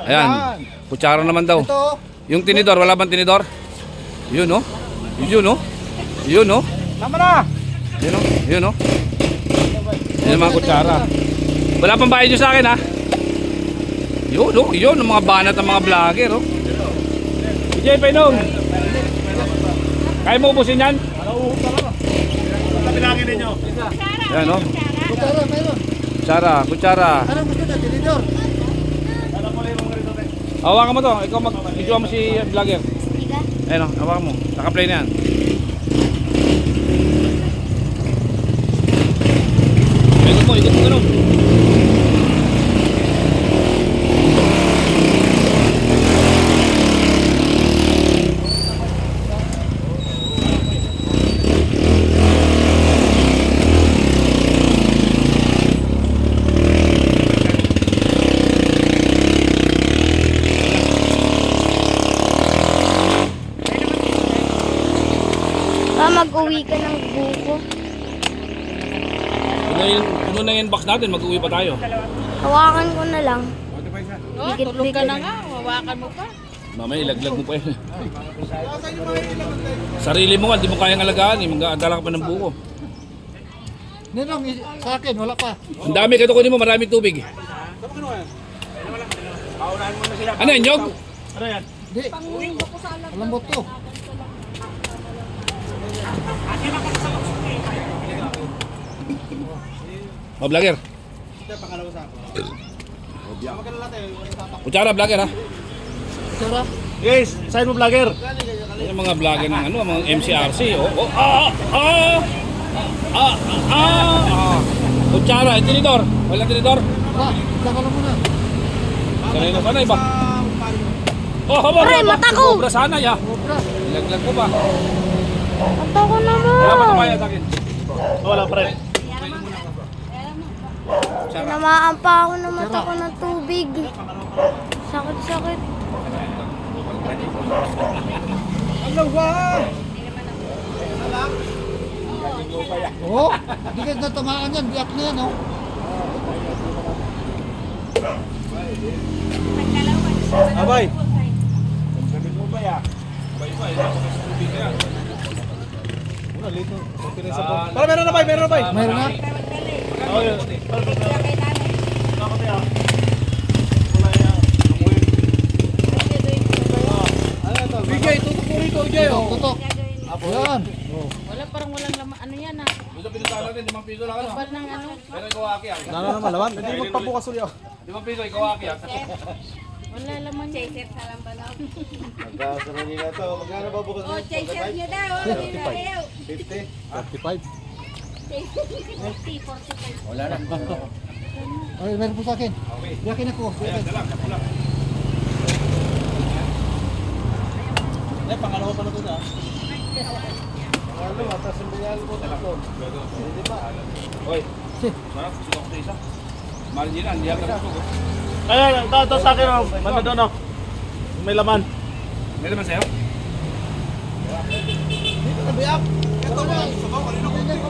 Ayan. Kutsara naman daw. Ito. Yung tinidor, wala bang tinidor? Yun oh. Yun oh. Yun oh. Tama na. Yun oh. Yun oh. Yan ang mga kutsara. Wala pang bayad nyo sa akin ha. Yun oh. Yun ang mga banat ng mga vlogger oh. DJ Painom. Kaya mo ubusin yan? Bilangin ninyo. Yan oh. Kutsara, mayroon. Kutsara, kutsara. Anong gusto na? Tinidor. Hawakan mo to. Ikaw mag-video mo si vlogger. Ayun oh. Hawakan mo. Naka-play na yan. Ikot mo. Ikot mo ganun. Mag-uwi ka ng buko. Puno na yung box natin. Mag-uwi pa tayo. Hawakan ko na lang. Oh, tulog ka na nga, hawakan mo pa. Mamaya ilaglag mo pa yun. Sarili mo nga. Di mo kayang alagaan eh. Mag-aagala ka pa ng buko. Ninong, sa akin, wala pa. Ang dami kayo kunin mo. Maraming tubig. Ano yan? Nyog? Ano yan? Di. Malambot to. O, vlogger. Kutsara, vlogger ha. Kutsara. Guys, saan mo vlogger? Yung mga vlogger ng ano, mga MCRC. Kutsara, tinidor. Walang tinidor. Saka lang muna. Sanay na sanay ba? Oh, haba. Aray, mata ko! Sobra sana ya. Sobra. Ilaglag mo pa. Mata ko Wala pa naman. namaya sa akin. Wala pa rin. Tinamaan pa ako ng mata ko ng tubig. Sakit-sakit. Ano ba? Oh, di ka natamaan yan. Biyak na yan, oh. Abay. Para meron na bay, meron na bay. Mayroon na. Oh, yun. Bigay, tutok mo rito, Bigay. Tutok. Yan. Wala, parang walang laman. Ano yan ah? Gusto pinuntahan natin, 5 piso lang ano. Bal ng ano? Pero ikaw aki ah. Nano naman laman. Hindi magpabukas ulit ako. 5 piso, ikaw aki ah. Wala laman yan. Magkasa Manila to. Magkano ba bukas? Oh, chaser nyo daw. 50. 35. 45. Wala na. Ay, meron po sa akin. Biyakin ako. Biyakin. Ay, pangalawa pa na to na. Pangalawa, tapos ang binalo mo tatlo. Hindi ba? Hoy. Sarap, gusto ko isa. Mahal din na, hindi ako gusto. Ayan, ito sa akin. Banda doon, oh. May laman. May naman sa'yo? Dito na biyak. Ito na.